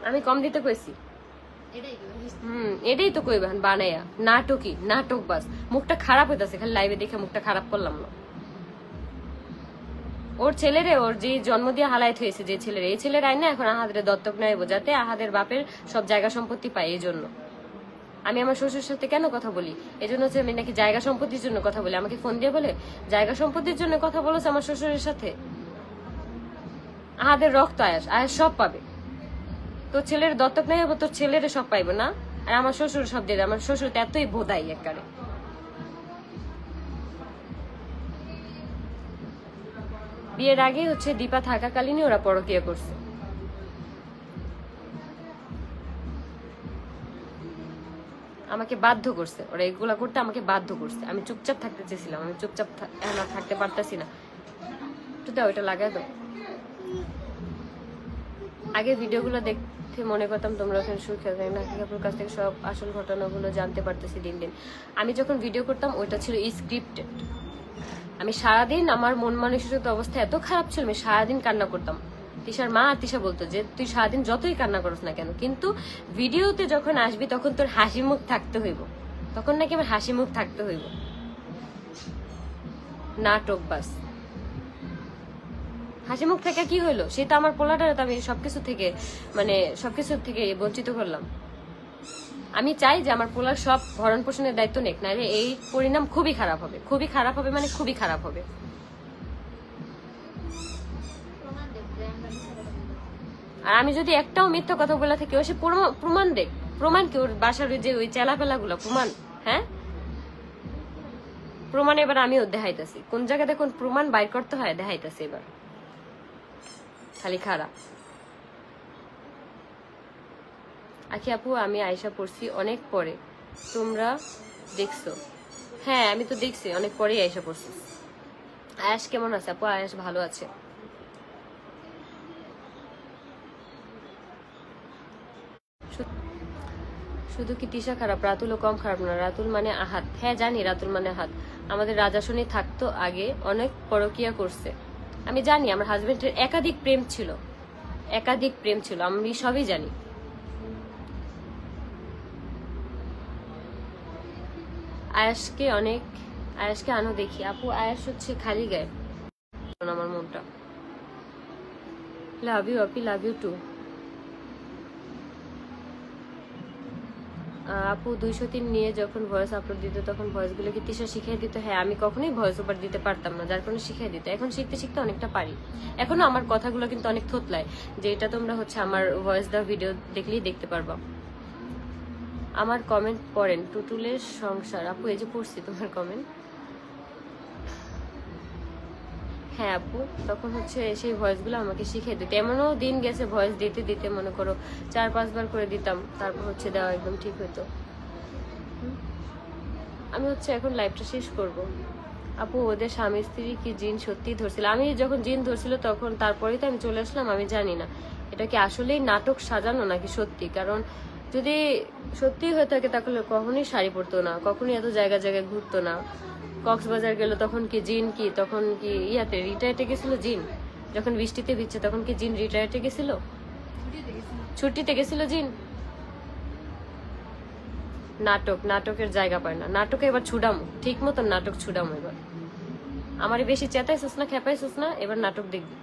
আমি কম দিতে কইছি? এটাই তো কইবেন বানাইয়া নাটকই নাটক বাস। মুখটা খারাপ হইতাছে খালি লাইভে দেখে মুখটা খারাপ করলাম না। ওর ছেলেরে ওর যে জন্ম দিয়ে হালায় হয়েছে যে ছেলের, এই ছেলের আইনা এখন আহাদের দত্তক নেব যাতে আহাদের বাপের সব জায়গা সম্পত্তি পায়। এই জন্য আমি আমার শ্বশুরের সাথে কেন কথা বলি, এই জন্য হচ্ছে আমি নাকি জায়গা সম্পত্তির জন্য কথা বলি। আমাকে ফোন দিয়ে বলে জায়গা সম্পত্তির জন্য কথা বলেছে আমার শ্বশুরের সাথে। আহাদের রক্ত আয়াস আয়াস সব পাবে। তোর ছেলের দত্তক নেই তোর ছেলের সব পাইব না, আর আমার শ্বশুর সব দিয়ে। আমার শ্বশুর তো এতই বোধাই একবারে। বিয়ের আগে হচ্ছে দীপা থাকাকালীনই ওরা পরকীয়া করছে। আমাকে বাধ্য করছে, ওরা এগুলা করতে আমাকে বাধ্য করছে। আমি চুপচাপ থাকতে চেয়েছিলাম, আমি চুপচাপ থাকতে পারতাছি না। একটু দাও, এটা লাগাই দাও। আগে ভিডিওগুলো দেখতে মনে করতাম তোমরা ওখানে সুখে নাকিকাপুর কাছ থেকে সব আসল ঘটনাগুলো জানতে পারতেছি দিন দিন। আমি যখন ভিডিও করতাম ওইটা ছিল স্ক্রিপ্টেড। আমি সারাদিন আমার মন মানসিকতা অবস্থা এত খারাপ ছিল, আমি সারাদিন কান্না করতাম। তিশার মা আর তিশা বলতো যে তুই সারাদিন যতই কান্না করিস না কেন, কিন্তু ভিডিওতে যখন আসবি তখন তোর হাসি মুখ থাকতে হইব। তখন নাকি আমার হাসি মুখ থাকতে হইব। নাটক বাস। হাসি মুখ থেকে কি হইলো? সেটা আমার পোলাটারে তো আমি সবকিছু থেকে বঞ্চিত করলাম। আমি চাই যে আমার পোলার সব ভরণ পোষণের দায়িত্ব নেক, নাহলে এই পরিণাম খুবই খারাপ হবে। খুবই খারাপ হবে মানে খুবই খারাপ হবে। আর আমি যদি একটাও মিথ্যা কথা বলে থাকি, ও সে প্রমাণ দেখ। প্রমাণ কি? ওর বাসার যে ওই চেলাপেলা গুলো প্রমাণ। হ্যাঁ, প্রমাণ এবার আমিও দেখাইতেছি। কোন জায়গাতে কোন প্রমাণ বাইর করতে হয় দেখাইতেছি এবার। খালি খারাপ। আখি আপু, আমি আয়শা পড়ছি অনেক পরে, তোমরা দেখছো? হ্যাঁ, আমি তো দেখছি অনেক পরেই আয়শা পড়ছি। আয়াস কেমন আছে আপু? আয়াস ভালো আছে। শুধু কি তিশা খারাপ, রাতুলও কম খারাপ না? রাতুল মানে আহাত। হ্যাঁ জানি, রাতুল মানে আহাত। আমাদের রাজাশনি থাকতো আগে, অনেক পরকিয়া করছে। আমি জানি আমার হাজবেন্ডের একাধিক প্রেম ছিল, আমি সবই জানি। আয়াসকে আনো দেখি আপু। আয়াস হচ্ছে খালি গায়ে আমার মনটা। Love you Api, love you two. আপু 203 নিয়ে যখন ভয়েস আপলোড দিত তখন ভয়েসগুলো কি তিশা শিখিয়ে দিত? হ্যাঁ, আমি কখনোই ভয়েস ওভার দিতে পারতাম না, যার কারণে শিখিয়ে দিত। এখন শিখতে শিখতে অনেকটা পারি। এখনো আমার কথাগুলো কিন্তু অনেক থতলায়, যে এটা তোমরা হচ্ছে আমার ভয়েস দেওয়া ভিডিও দেখলেই দেখতে পারবা। আমার কমেন্ট পড়েন টুটুলের সংসার। আপু এই যে পড়ছি তোমার কমেন্ট। হ্যাঁ আপু, তখন হচ্ছে সেই ভয়েসগুলো আমাকে শিখিয়ে দিতে। এমনও দিন গেছে ভয়েস দিতে দিতে মনে করো 4-5 বার করে দিতাম, তারপর হচ্ছে দেওয়া একদম ঠিক হতো। আমি হচ্ছে এখন লাইভটা শেষ করব। আপু ওদের স্বামী স্ত্রী কি জিন সত্যি ধরছিল? আমি যখন জিন ধরছিল তখন তারপরেই তো আমি চলে আসলাম। আমি জানি না এটা কি আসলেই নাটক সাজানো নাকি সত্যি। কারণ যদি সত্যি হয়ে থাকে তাহলে কখনোই শাড়ি পরতো না, কখনোই এত জায়গায় জায়গায় ঘুরতো না। কক্সবাজার গেল তখন কি জিন কি তখন কি ইয়াতে রিটায়ার্ডে গেছিল জিন? যখন বৃষ্টিতে ভিজছে তখন কি জিন রিটায়ার্ডে গেছিল? ছুটিতে গেছিল জিন। নাটকের জায়গা পায় না। নাটকে এবার ছুডামো, ঠিক মতন নাটক ছুডামো এবার। আমারই বেশি চেতাইছিস না, খেপাইছিস না, এবার নাটক দেখবি।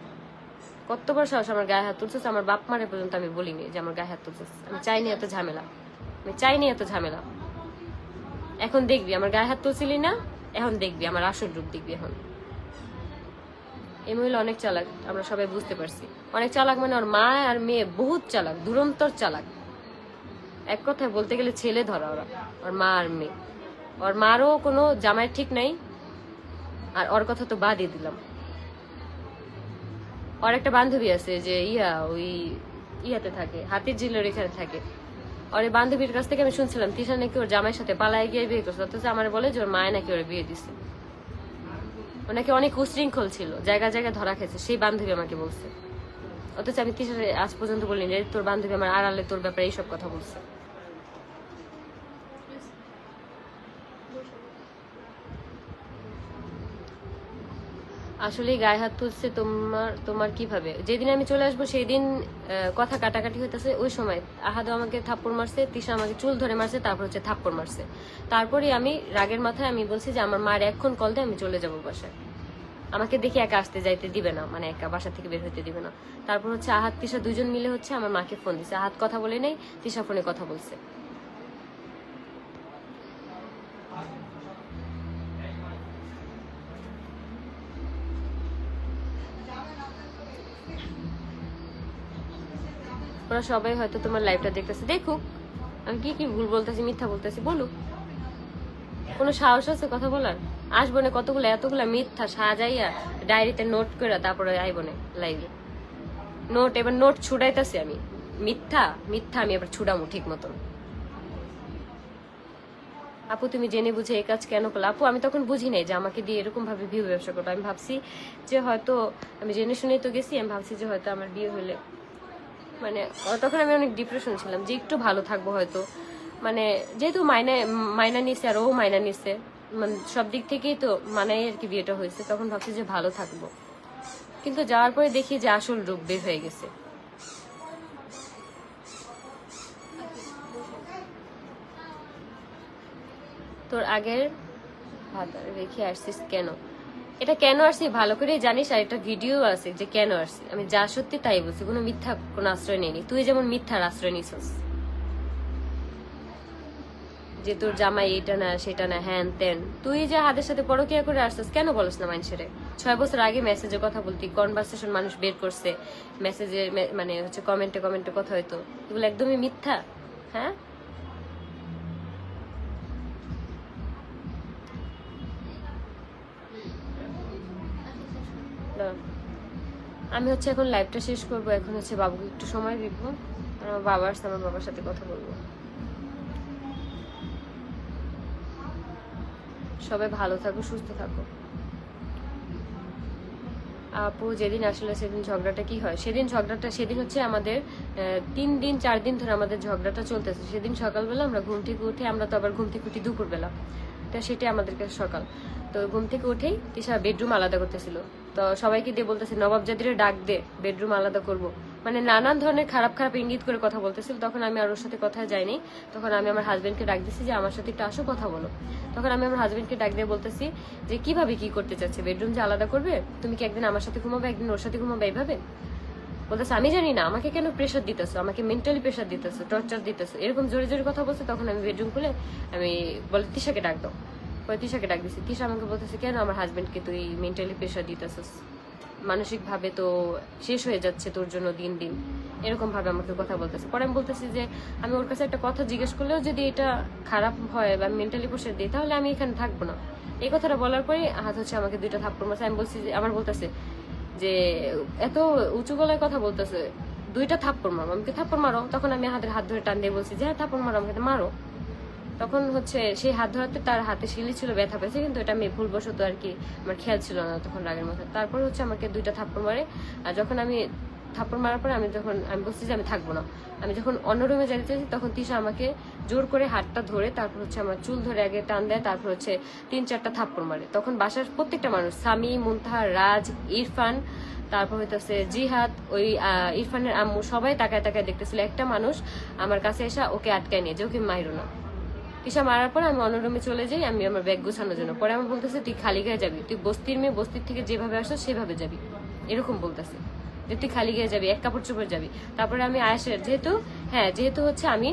কতবার সাহস আমার গায়ে হাত তুলছিস? আমার বাপ মারে পর্যন্ত আমি বলিনি যে আমার গায়ে হাত তুলছিস। আমি চাইনি এত ঝামেলা। এখন দেখবি আমার গায়ে হাত তুলছিলি না, এখন দেখবি আমার আসল রূপ দেখবি। এখন এই মহিলা অনেক চালাক, আমরা সবাই বুঝতে পারছি। অনেক চালাক মানে ওর মা আর মেয়ে বহুত চালাক, দুরন্তর চালাক। এক কথায় বলতে গেলে ছেলে ধরা ওরা, ওর মা আর মেয়ে। ওর মারও কোনো জামাইয়ের ঠিক নাই, আর ওর কথা তো বাদই দিলাম। ওর একটা বান্ধবী আছে যে ওই ইয়াতে থাকে, হাতির ঝিলের এখানে থাকে। ওর এই বান্ধবীর কাছ থেকে আমি শুনছিলাম তিশা নাকি ওর জামাইয়ের সাথে পালায় গিয়ে বিয়ে করছে, অথচ আমার বলে যে ওর মায় নাকি ওর বিয়ে দিচ্ছে। ওনাকে অনেক উশৃঙ্খল ছিল, জায়গায় জায়গায় ধরা খেয়েছে, সেই বান্ধবী আমাকে বলছে। অথচ আমি তিশার আজ পর্যন্ত বলিনি যে তোর বান্ধবী আমার আড়ালে তোর ব্যাপারে এইসব কথা বলছে। আসলে গায়ে হাত তুলছে তোমার কিভাবে? যেদিন আমি চলে আসবো সেই দিন কথা কাটাকাটি হইতেছে, ওই সময় আহাদও আমাকে থাপ্পড় মারছে, তিশা আমাকে চুল ধরে মারছে, তারপর হচ্ছে থাপ্পড় মারছে। তারপরে আমি রাগের মাথায় আমি বলছি যে আমার মার এখন কল দিয়ে আমি চলে যাবো বাসায়, আমাকে দেখে একা আসতে যাইতে দিবে না, মানে একা বাসা থেকে বের হইতে দিবে না। তারপর হচ্ছে আহাত তিশা দুজন মিলে হচ্ছে আমার মাকে ফোন দিছে, আহাত কথা বলে নাই, তিশা ফোনে কথা বলছে। ওরা সবাই হয়তো তোমার লাইভটা দেখতেছে, দেখুক আমি কি কি ভুল বলতেছি, মিথ্যা বলতেছি, বলুক। কোনো সাহস আছে কথা বলার? আসবো না কতগুলো এতগুলা মিথ্যা সাজাইয়া ডায়েরিতে নোট করে তারপরে আইবো না লাইভে। নোট এবার নোট ছুটাইতেছি আমি, মিথ্যা মিথ্যা আমি এবার ছুটামো ঠিক মতন। আপু তুমি জেনে বুঝে এই কাজ কেন করলে? আপু আমি তখন বুঝি নাই যে আমাকে দিয়ে এরকম ভাবে ভিউ ব্যবসা করবো। আমি ভাবছি যে হয়তো আমি জেনে শুনেই তো গেছি, আমি ভাবছি যে হয়তো আমার বিয়ে হলে মানে তখন আমি অনেক ডিপ্রেশন ছিলাম যে একটু ভালো থাকবো হয়তো, মানে যেহেতু মাইনা নিচ্ছে আর ও মাইনা নিচ্ছে, মানে সব দিক থেকেই তো মানাই আর কি বিয়েটা হয়েছে। তখন ভাবছি যে ভালো থাকবো, কিন্তু যাওয়ার পরে দেখি যে আসল রূপ বের হয়ে গেছে। তোর আগের ভাত রেখে আসছিস কেন? এটা কেন আসছি ভালো করে জানিস, আর একটা ভিডিও আছে যে কেন আসছি। আমি যা সত্যি তাই বলছি, কোনো মিথ্যা কোনো আশ্রয় নেইনি। তুই যেমন মিথ্যার আশ্রয় নিছিস যে তোর জামাই এটা না সেটা না হ্যান তেন, তুই যে হাতের সাথে পরকিয়া করে আসছিস কেন বলস না মানুষের? 6 বছর আগে মেসেজে কথা বলতি, কনভারসেশন মানুষ বের করছে, মেসেজে মানে হচ্ছে কমেন্টে কমেন্টে কথা হইতো, এগুলো একদমই মিথ্যা। হ্যাঁ আমি হচ্ছে এখন লাইভটা শেষ করব, এখন হচ্ছে বাবুকে একটু সময় দিব, আর আমার বাবা আসছে, আমার বাবার সাথে কথা বলবো। সবাই ভালো থাকো, সুস্থ থাকো। আপু যেদিন আসলে সেদিন ঝগড়াটা কি হয়? সেদিন হচ্ছে আমাদের 3 দিন 4 দিন ধরে আমাদের ঝগড়াটা চলতেছে। সেদিন সকালবেলা আমরা ঘুম থেকে উঠে, আমরা তো আবার ঘুম থেকে উঠি দুপুরবেলা, তো সেটাই আমাদের কাছে সকাল। তো ঘুম থেকে উঠেই তিশা বেডরুম আলাদা করতেছিল, তো সবাইকে দিয়ে বলতেছে নবাবজাদিরে ডাক দে, বেডরুম আলাদা করব, মানে নানান ধরনের খারাপ খারাপ ইঙ্গিত করে কথা বলতেছিল। তখন আমি আর ওর সাথে কথা যাইনি, তখন আমি আমার হাজবেন্ডকে ডাক দিছি যে আমার সাথে একটু আসো কথা বলো। তখন আমি আমার হাজবেন্ডকে ডাক দিয়ে বলতেছি যে কিভাবে কি করতে চাচ্ছে, বেডরুম যে আলাদা করবে, তুমি কি একদিন আমার সাথে ঘুমাবে একদিন ওর সাথে ঘুমাবে এইভাবে? বলতেছে আমি জানি না, আমাকে কেন প্রেশার দিতেছো, আমাকে মেন্টালি প্রেশার দিতেছো, টর্চার দিতেছো, এরকম জোরে জোরে কথা বলছে। তখন আমি বেডরুম খুলে আমি বলে তিশাকে ডাক দাও, তিশাকে ডাক দিছি। তিশা আমাকে বলতেছে কেন আমার হাজবেন্ডকে তুই মেন্টালি প্রেশার দিতেছিস, মানসিক ভাবে তো শেষ হয়ে যাচ্ছে তোর জন্য দিন দিন, এরকম ভাবে আমাকে কথা বলতেছে। পরে আমি বলতেছি যে আমি ওর কাছে একটা কথা জিজ্ঞেস করলেও যদি এটা খারাপ হয় বা মেন্টালি প্রেশার দিই তাহলে আমি এখানে থাকবো না। এই কথাটা বলার পরে হাত হচ্ছে আমাকে 2টা থাপ্পড় মারছে। আমি বলছি যে আমার বলতেছে যে এত উঁচু গলায় কথা বলতেছে, 2টা থাপ্পড় মারো, আমাকে থাপ্পড় মারো। তখন আমি হাতের হাত ধরে টান দিয়ে বলছি যে হ্যাঁ থাপ্পড় মারো, আমাকে মারো। তখন হচ্ছে সেই হাত ধরাতে তার হাতে শিলি ছিল, ব্যথা পেয়েছে, কিন্তু এটা আমি ভুলবশত আর কি আমার খেয়াল ছিল না তখন রাগের মাথায়। তারপর হচ্ছে আমাকে 2টা থাপ্পড় মারে। আর যখন আমি থাপ্পড় মারার পরে আমি বলছি যে আমি থাকবো না, আমি যখন অন্য রুমে যেতে চাইছি তখন তিশা আমাকে জোর করে হাতটা ধরে তারপর হচ্ছে আমার চুল ধরে আগে টান দেয়, তারপর হচ্ছে 3-4টা থাপ্পড় মারে। তখন বাসার প্রত্যেকটা মানুষ, সামি, মুনতাহা, রাজ, ইরফান, তারপর হইতেছে জিহাদ, ওই ইরফানের আম্মু, সবাই তাকায় তাকায় দেখতেছিল। একটা মানুষ আমার কাছে এসে ওকে আটকায় নিয়ে যে ওকে মাইরো না। তিশা মারার পর আমি অন্য রুমে চলে যাই, আমি আমার ব্যাগ গুছানোর জন্য। পরে আমার বলতেছে তুই খালি গায়ে যাবি, তুই বস্তির মেয়ে, বস্তির থেকে যেভাবে আসো সেভাবে যাবি, এরকম বলতেছে যে তুই খালি গায়ে যাবি, এক কাপড় চোপড় যাবি। তারপরে আমি আয়েশের যেহেতু হচ্ছে আমি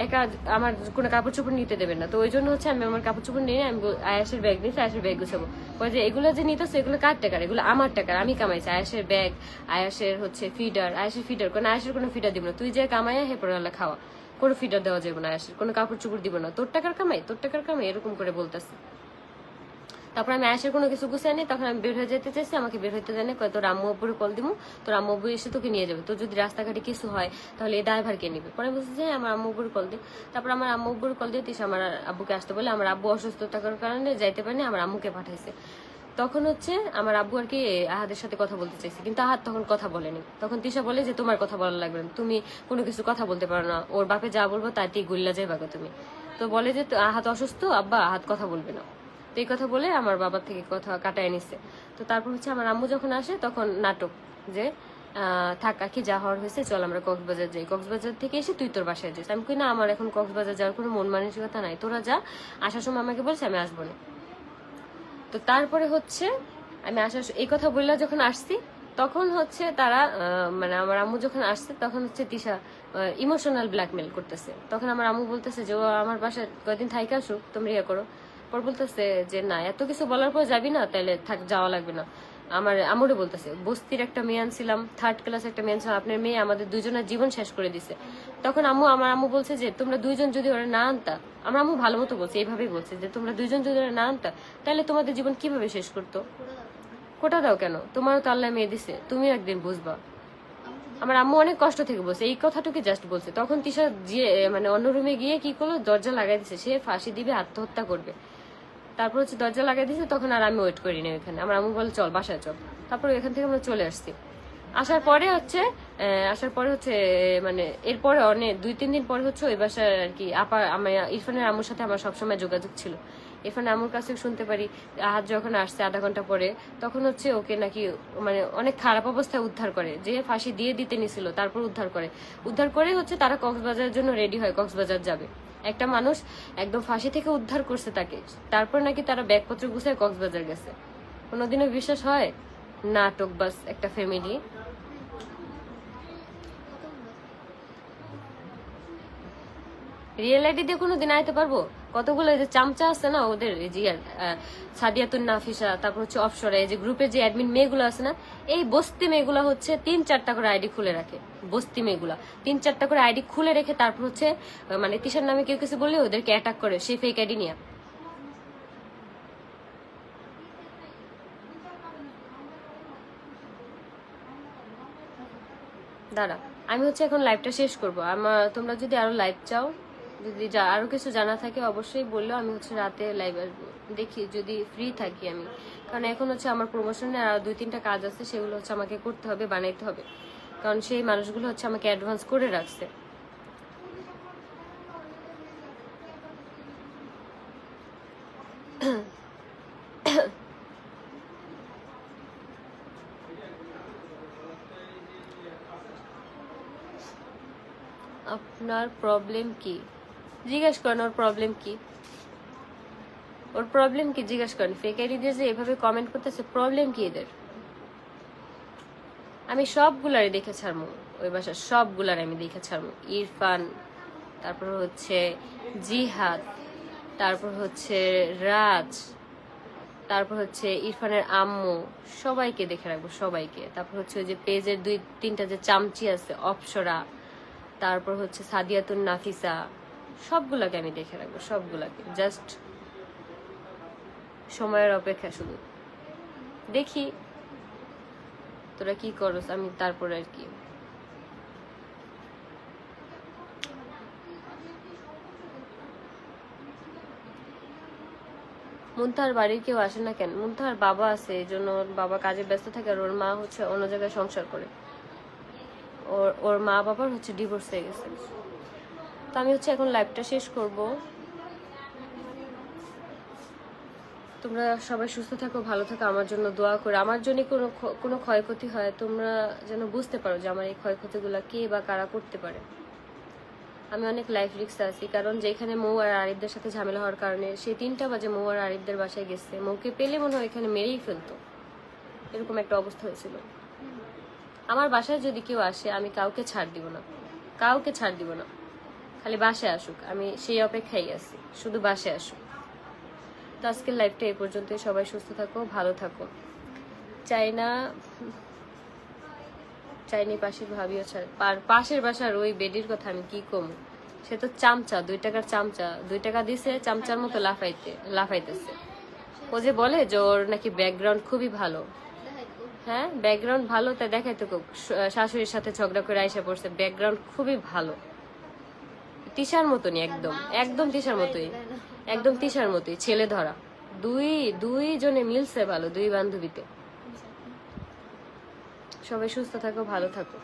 একা আমার কোনো কাপড় চোপড় নিতে দেবেন না, তো ওই জন্য হচ্ছে আমি আমার কাপড় চোপড় নিয়ে আমি আয়েশের ব্যাগ নিয়েছি, আয়েশের ব্যাগ গুছাবো। পরে যে এগুলো যে নিতেছে এগুলো কার টাকার, এগুলো আমার টাকার, আমি কামাইছি। আয়েশের ব্যাগ, আয়েশের হচ্ছে ফিডার, আয়েশের কোনো ফিডার দিব না, তুই যে কামাইয়া হে পরে খাওয়া, কোনো ফিডার দেওয়া যাবে না, আয়েশের কোনো কাপড় চোপড় দিব না, তোর টাকার কামাই এরকম করে বলতেছে। তারপর আমি আয়েশের কোনো কিছু গুছিয়ে আনি, তখন আমি বের হয়ে যেতে চাইছি, আমাকে বের হইতে দেয় না, কয় তোর আম্মু আব্বুরে কল দিবো, তোর আম্মু আব্বু এসে তোকে নিয়ে যাবে, তো যদি রাস্তাঘাটে কিছু হয় তাহলে এই ড্রাইভার কে নিবে। পরে বলছি যে আমার আম্মু আব্বুর কল দিই। তারপর আমার আম্মু আব্বুর কল দিয়ে তিশা আমার আব্বুকে আসতে বলে, আমার আব্বু অসুস্থ থাকার কারণে যাইতে পারেনি, আমার আম্মুকে পাঠাইছে। তখন হচ্ছে আমার আব্বু আর কি আহাদের সাথে কথা বলতে চাইছে, কিন্তু আহাদ তখন কথা বলেনি। তখন তিশা বলে যে তোমার কথা বলা লাগবে না, তুমি কোনো কিছু কথা বলতে পারো না, ওর বাপে যা বলবো তাই গুল্লা যাইবা তুমি। তো বলে যে আহাদ অসুস্থ, আব্বা আহাদ কথা বলবে না। তো এই কথা বলে আমার বাবার থেকে কথা কাটায় নিছে। তো তারপর হচ্ছে আমার আম্মু যখন আসে তখন নাটক যে থাক কি যা হওয়ার হয়েছে, চল আমরা কক্সবাজার যাই, কক্সবাজার থেকে এসে তুই তোর বাসায় যাস। আমি কই না, আমার এখন কক্সবাজার যাওয়ার কোনো মন মানসিকতা নাই, তোরা যা, আসার সময় আমাকে বলছে আমি আসবো না। তো তারপরে হচ্ছে আমি আসার এই কথা বললা যখন আসছি তখন হচ্ছে তারা মানে আমার আম্মু যখন আসছে তখন হচ্ছে তিশা ইমোশনাল ব্ল্যাকমেল করতেছে। তখন আমার আম্মু বলতেছে যে ও আমার বাসায় কয়েকদিন থাইকে আসুক, তোমরা ইয়ে করো। পর বলতেছে যে না, এত কিছু বলার পর যাবি না, তাহলে থাক, যাওয়া লাগবে না। আমার আম্মুরে বলতেছে বস্তির একটা মেয়ে আনছিলাম, 3rd ক্লাস একটা মেয়ে আনছিলাম, আপনার মেয়ে আমাদের দুজনের জীবন শেষ করে দিছে। তখন আমার আম্মু বলছে যে তোমরা দুইজন যদি ওরা না আনতা, আমার আম্মু ভালো মতো বলছে, এইভাবেই বলছে যে তোমরা দুইজন যদি ওরা না আনতা তাহলে তোমাদের জীবন কিভাবে শেষ করতো। কোটা দাও কেন, তোমারও তো আল্লাহ মেয়ে দিছে, তুমিও একদিন বুঝবা। আমার আম্মু অনেক কষ্ট থেকে বলছে, এই কথাটুকু জাস্ট বলছে। তখন তিশা যে মানে অন্য রুমে গিয়ে কি করলো, দরজা লাগাই দিছে, সে ফাঁসি দিবে, আত্মহত্যা করবে। তারপর হচ্ছে দরজা লাগাই দিছে, তখন আর আমি ওয়েট করিনি ওইখানে। আমার আম্মু বলে চল বাসায় চল। তারপর এখান থেকে আমরা চলে আসছি। আসার পরে হচ্ছে মানে এরপরে অনেক 2-3 দিন পরে হচ্ছে ওই বাসার আর কি আমার ইরফানের আম্মুর সাথে আমার সবসময় যোগাযোগ ছিল। ইরফান আম্মুর কাছে শুনতে পারি আজ যখন আসছে আধা ঘন্টা পরে, তখন হচ্ছে ওকে নাকি মানে অনেক খারাপ অবস্থায় উদ্ধার করে, যে ফাঁসি দিয়ে দিতে নিছিল তারপর উদ্ধার করে হচ্ছে তারা কক্সবাজারের জন্য রেডি হয়, কক্সবাজার যাবে। একটা মানুষ একদম ফাঁসি থেকে উদ্ধার করছে তাকে, তারপর নাকি তারা ব্যাগপত্র গুছায় কক্সবাজার গেছে। কোনোদিনও বিশ্বাস হয়? নাটক বাস একটা ফ্যামিলি। রিয়েল আইডি দিয়ে কোনোদিন আইতে পারবো? কতগুলো এই যে চামচা আছে না ওদের, এই যে সাদিয়াতুন নাফিসা, তারপর হচ্ছে অপসরা, এই যে গ্রুপের যে অ্যাডমিন মেয়েগুলো আছে না, এই বস্তি মেয়েগুলা হচ্ছে 3-4টা করে আইডি খুলে রাখে। বস্তি মেয়েগুলা 3-4টা করে আইডি খুলে রেখে তারপর হচ্ছে মানে তিশার নামে কেউ কিছু বললে ওদেরকে অ্যাটাক করে, সেই ফেক আইডি নিয়ে। দাঁড়া, আমি হচ্ছে এখন লাইভটা শেষ করবো। তোমরা যদি আরো লাইভ চাও, যদি আরো কিছু জানা থাকে অবশ্যই বললো, আমি হচ্ছে রাতে লাইভ আসবো, দেখি যদি ফ্রি থাকি আমি। কারণ এখন হচ্ছে আমার প্রমোশনের আর 2-3টা কাজ আছে, সেগুলো হচ্ছে আমাকে করতে হবে, বানাইতে হবে। কারণ সেই মানুষগুলো হচ্ছে আমাকে অ্যাডভান্স করে রাখছে। আপনার প্রবলেম কি জিজ্ঞেস করেন, ওর প্রবলেম কি, ওর প্রবলেম কি জিজ্ঞেস করেন। ফেক আইডি দিয়ে যে এভাবে কমেন্ট করতেছে, প্রবলেম কি এদের? আমি সবগুলারই দেখে ছাড়বো, ওই বাসার সবগুলার আমি দেখে ছাড়বো। ইরফান, তারপর হচ্ছে জিহাদ, তারপর হচ্ছে রাজ, তারপর হচ্ছে ইরফানের আম্মু, সবাইকে দেখে রাখবো, সবাইকে। তারপর হচ্ছে ওই যে পেজের 2-3টা যে চামচি আছে, অপসরা, তারপর হচ্ছে সাদিয়াতুন নাফিসা, সবগুলাকে আমি দেখে রাখবো, সবগুলাকে। জাস্ট সময়ের অপেক্ষা শুধু, দেখি তোরা কি করস, আমি তারপর আর কি। মুনতাহার বাড়ির কেউ আসে না কেন? মুনতাহার বাবা আছে, এই জন্য ওর বাবা কাজে ব্যস্ত থাকে, আর ওর মা হচ্ছে অন্য জায়গায় সংসার করে। ওর মা বাবার হচ্ছে ডিভোর্স হয়ে গেছে। তো আমি হচ্ছে এখন লাইভটা শেষ করব। তোমরা সবাই সুস্থ থাকো, ভালো থাকো, আমার জন্য দোয়া করে। আমার জন্য কোনো ক্ষয়ক্ষতি হয় তোমরা যেন বুঝতে পারো যে আমার এই ক্ষয়ক্ষতিগুলো কে বা কারা করতে পারে। আমি অনেক লাইফ রিস্কে আছি, কারণ যেখানে মৌ আর আরিফদের সাথে ঝামেলা হওয়ার কারণে সেই 3টা বাজে মৌ আর আরিফদের বাসায় গেছে, মৌকে পেলে মনে হয় এখানে মেরেই ফেলতো, এরকম একটা অবস্থা হয়েছিল। আমার বাসায় যদি কেউ আসে আমি কাউকে ছাড় দিব না, কাউকে ছাড় দিব না, খালি বাসায় আসুক, আমি সেই অপেক্ষায় আছি, শুধু বাসায় আসুক। তো আজকের লাইভটা এই পর্যন্তই। সবাই সুস্থ থাকো, ভালো থাকো। চাইনি পাশের ভাবিও ছাড়, পাশের বাসার ওই বেডির কথা আমি কি কম, সে তো চামচা, 2 টাকার চামচা, 2 টাকা দিছে চামচার মতো লাফাইতেছে। ও যে বলে যে ওর নাকি ব্যাকগ্রাউন্ড খুবই ভালো। হ্যাঁ, ব্যাকগ্রাউন্ড ভালো, তাই দেখাইতো শাশুড়ির সাথে ঝগড়া করে আইসা পড়ছে, ব্যাকগ্রাউন্ড খুবই ভালো, তিশার মতনই, একদম তিশার মতোই, একদম তিশার মতোই, ছেলে ধরা। দুই জনে মিলছে ভালো, 2 বান্ধবীতে। সবাই সুস্থ থাকো, ভালো থাকো।